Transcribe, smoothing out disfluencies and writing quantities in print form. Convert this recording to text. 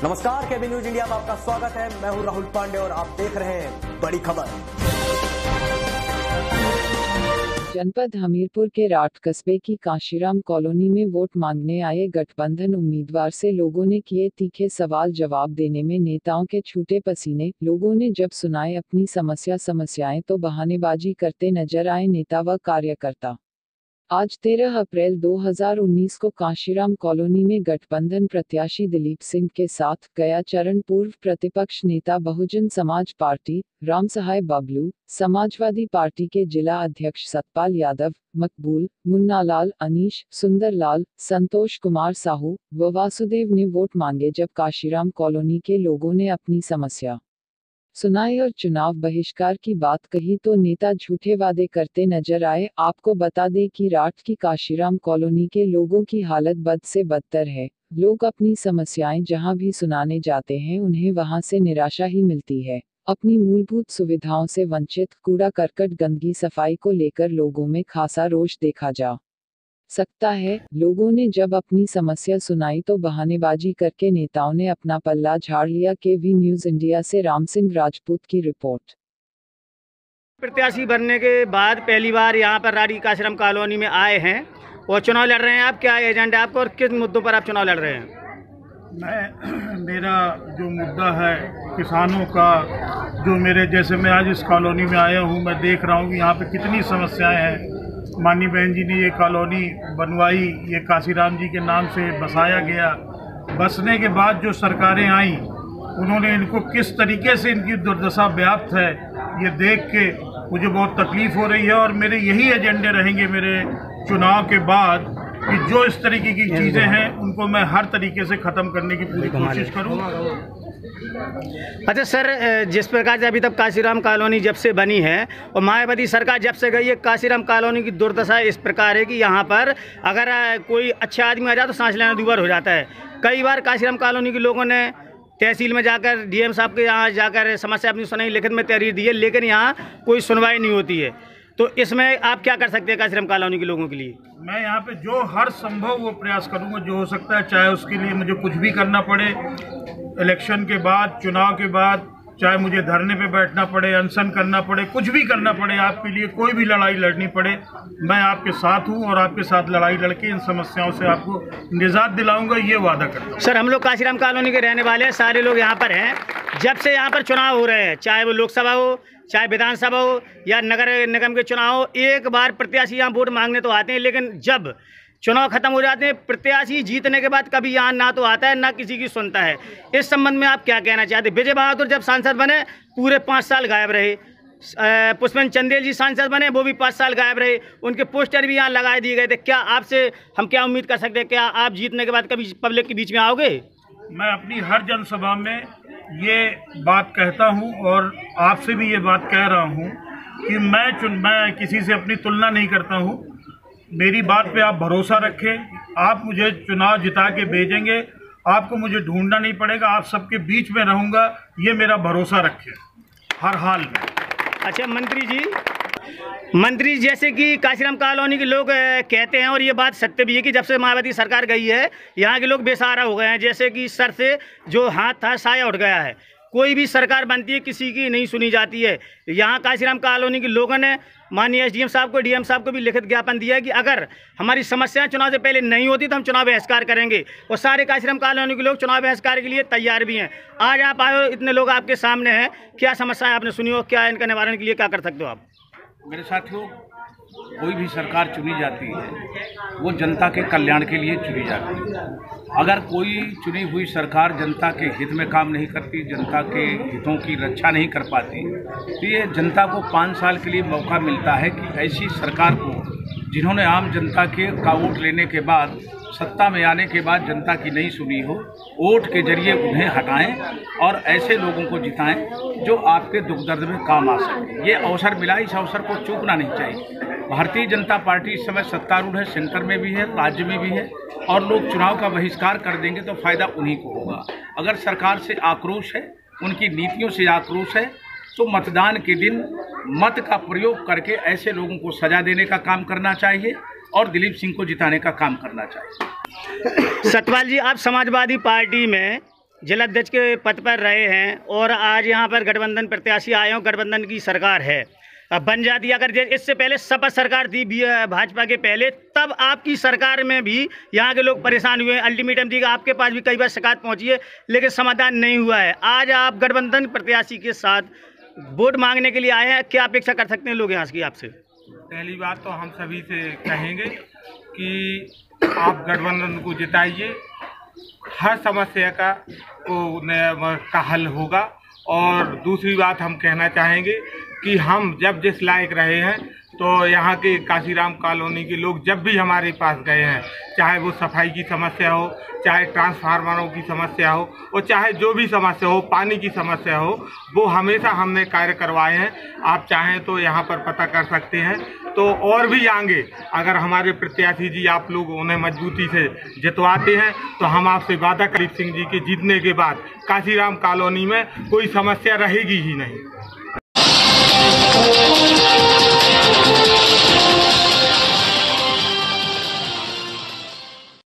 नमस्कार, केबी news India में आपका स्वागत है। मैं हूं राहुल पांडे और आप देख रहे हैं बड़ी खबर। जनपद हमीरपुर के राठ कस्बे की काशीराम कॉलोनी में वोट मांगने आए गठबंधन उम्मीदवार से लोगों ने किए तीखे सवाल जवाब देने में नेताओं के छूटे पसीने। लोगों ने जब सुनाए अपनी समस्याएं तो बहानेबाजी करते नजर आए नेता व कार्यकर्ता। आज 13 अप्रैल 2019 को काशीराम कॉलोनी में गठबंधन प्रत्याशी दिलीप सिंह के साथ गया चरण पूर्व प्रतिपक्ष नेता बहुजन समाज पार्टी राम सहाय बबलू, समाजवादी पार्टी के जिला अध्यक्ष सतपाल यादव, मकबूल, मुन्नालाल, अनीश, सुंदरलाल, संतोष कुमार साहू व वासुदेव ने वोट मांगे। जब काशीराम कॉलोनी के लोगों ने अपनी समस्या सुनाई और चुनाव बहिष्कार की बात कही तो नेता झूठे वादे करते नजर आए। आपको बता दें कि राठ की काशीराम कॉलोनी के लोगों की हालत बद से बदतर है। लोग अपनी समस्याएं जहां भी सुनाने जाते हैं उन्हें वहां से निराशा ही मिलती है। अपनी मूलभूत सुविधाओं से वंचित, कूड़ा करकट गंदगी सफाई को लेकर लोगों में खासा रोष देखा जा सकता है। लोगों ने जब अपनी समस्या सुनाई तो बहानेबाजी करके नेताओं ने अपना पल्ला झाड़ लिया। केबी न्यूज इंडिया से राम सिंह राजपूत की रिपोर्ट। प्रत्याशी बनने के बाद पहली बार यहाँ पर राठी काशीराम कॉलोनी में आए हैं और चुनाव लड़ रहे हैं। आप क्या एजेंडा आपको और किस मुद्दों पर आप चुनाव लड़ रहे हैं? मेरा जो मुद्दा है किसानों का, जो मेरे जैसे मैं आज इस कॉलोनी में आया हूँ, मैं देख रहा हूँ कि यहाँ पे कितनी समस्याएं हैं। माननीय बहन जी ने ये कॉलोनी बनवाई, ये काशीराम जी के नाम से बसाया गया। बसने के बाद जो सरकारें आईं उन्होंने इनको किस तरीके से इनकी दुर्दशा व्याप्त है ये देख के मुझे बहुत तकलीफ़ हो रही है। और मेरे यही एजेंडे रहेंगे मेरे चुनाव के बाद कि जो इस तरीके की चीज़ें हैं उनको मैं हर तरीके से ख़त्म करने की पूरी कोशिश करूँ। अच्छा सर, जिस प्रकार से अभी तक काशीराम कॉलोनी जब से बनी है और मायावती सरकार जब से गई है, काशीराम कॉलोनी की दुर्दशा इस प्रकार है कि यहाँ पर अगर कोई अच्छा आदमी आ जाए तो सांस लेना दूभर हो जाता है। कई बार काशीराम कॉलोनी के लोगों ने तहसील में जाकर डीएम साहब के यहाँ जाकर समस्या अपनी सुनाई, लिखित में तहरीर दी है, लेकिन यहाँ कोई सुनवाई नहीं होती है। तो इसमें आप क्या कर सकते हैं काशीराम कॉलोनी के लोगों के लिए? मैं यहाँ पे जो हर संभव वो प्रयास करूँगा जो हो सकता है, चाहे उसके लिए मुझे कुछ भी करना पड़े, इलेक्शन के बाद, चुनाव के बाद, चाहे मुझे धरने पे बैठना पड़े, अनशन करना पड़े, कुछ भी करना पड़े, आपके लिए कोई भी लड़ाई लड़नी पड़े, मैं आपके साथ हूँ और आपके साथ लड़ाई लड़के इन समस्याओं से आपको निजात दिलाऊंगा, ये वादा करता हूँ। सर, हम लोग काशीराम कॉलोनी के रहने वाले हैं, सारे लोग यहाँ पर हैं। जब से यहाँ पर चुनाव हो रहे हैं, चाहे वो लोकसभा हो, चाहे विधानसभा हो या नगर निगम के चुनाव हो, एक बार प्रत्याशी यहाँ वोट मांगने तो आते हैं, लेकिन जब चुनाव खत्म हो जाते हैं, प्रत्याशी जीतने के बाद कभी यहाँ ना तो आता है ना किसी की सुनता है। इस संबंध में आप क्या कहना चाहते हैं? विजय बहादुर जब सांसद बने पूरे 5 साल गायब रहे। पुष्पेंद्र चंदेल जी सांसद बने, वो भी 5 साल गायब रहे। उनके पोस्टर भी यहाँ लगाए दिए गए थे। क्या आपसे हम क्या उम्मीद कर सकते हैं? क्या आप जीतने के बाद कभी पब्लिक के बीच में आओगे? मैं अपनी हर जनसभा में ये बात कहता हूँ और आपसे भी ये बात कह रहा हूँ कि मैं किसी से अपनी तुलना नहीं करता हूँ। मेरी बात पे आप भरोसा रखें। आप मुझे चुनाव जिता के भेजेंगे, आपको मुझे ढूंढना नहीं पड़ेगा, आप सबके बीच में रहूँगा, ये मेरा भरोसा रखें हर हाल में। अच्छा मंत्री जैसे कि काशीराम कॉलोनी के लोग कहते हैं और ये बात सत्य भी है कि जब से मायावती सरकार गई है यहाँ के लोग बेसहारा हो गए हैं। जैसे कि सर से जो हाथ था साया उठ गया है। कोई भी सरकार बनती है किसी की नहीं सुनी जाती है। यहाँ काशीराम कॉलोनी के लोगों ने माननीय एसडीएम साहब को, डीएम साहब को भी लिखित ज्ञापन दिया है कि अगर हमारी समस्याएं चुनाव से पहले नहीं होती तो हम चुनाव बहिष्कार करेंगे। और सारे काशीराम कॉलोनी के लोग चुनाव बहिष्कार के लिए तैयार भी हैं। आज आप आए हो, इतने लोग आपके सामने हैं, क्या समस्याएं आपने सुनी हो, क्या इनका निवारण के लिए क्या कर सकते हो आप? मेरे साथियों, कोई भी सरकार चुनी जाती है वो जनता के कल्याण के लिए चुनी जाती है। अगर कोई चुनी हुई सरकार जनता के हित में काम नहीं करती, जनता के हितों की रक्षा नहीं कर पाती, तो ये जनता को 5 साल के लिए मौका मिलता है कि ऐसी सरकार को जिन्होंने आम जनता का वोट लेने के बाद, सत्ता में आने के बाद जनता की नहीं सुनी हो, वोट के जरिए उन्हें हटाएं और ऐसे लोगों को जिताएं जो आपके दुख दर्द में काम आ सके। ये अवसर मिला, इस अवसर को चूकना नहीं चाहिए। भारतीय जनता पार्टी इस समय सत्तारूढ़ है, सेंटर में भी है, राज्य में भी है, और लोग चुनाव का बहिष्कार कर देंगे तो फायदा उन्हीं को होगा। अगर सरकार से आक्रोश है, उनकी नीतियों से आक्रोश है, तो मतदान के दिन मत का प्रयोग करके ऐसे लोगों को सजा देने का काम करना चाहिए और दिलीप सिंह को जिताने का काम करना चाहिए। सतपाल जी, आप समाजवादी पार्टी में जिलाध्यक्ष के पद पर रहे हैं और आज यहाँ पर गठबंधन प्रत्याशी आए हो, गठबंधन की सरकार है, अब बन जाती। अगर इससे पहले सपा सरकार थी भाजपा के पहले, तब आपकी सरकार में भी यहाँ के लोग परेशान हुए, अल्टीमेटम दी, आपके पास भी कई बार शिकायत पहुँची है लेकिन समाधान नहीं हुआ है। आज आप गठबंधन प्रत्याशी के साथ वोट मांगने के लिए आए हैं, क्या अपेक्षा कर सकते हैं लोग यहाँ की आपसे? पहली बात तो हम सभी से कहेंगे कि आप गठबंधन को जिताइए, हर समस्या का हल होगा। और दूसरी बात हम कहना चाहेंगे कि हम जब जिस लायक रहे हैं तो यहाँ के काशीराम कॉलोनी के लोग जब भी हमारे पास गए हैं, चाहे वो सफाई की समस्या हो, चाहे ट्रांसफार्मरों की समस्या हो, और चाहे जो भी समस्या हो, पानी की समस्या हो, वो हमेशा हमने कार्य करवाए हैं। आप चाहें तो यहाँ पर पता कर सकते हैं। तो और भी आगे अगर हमारे प्रत्याशी जी आप लोग उन्हें मजबूती से जितवाते हैं तो हम आपसे वादा करीब सिंह जी के जीतने के बाद काशीराम कॉलोनी में कोई समस्या रहेगी ही नहीं।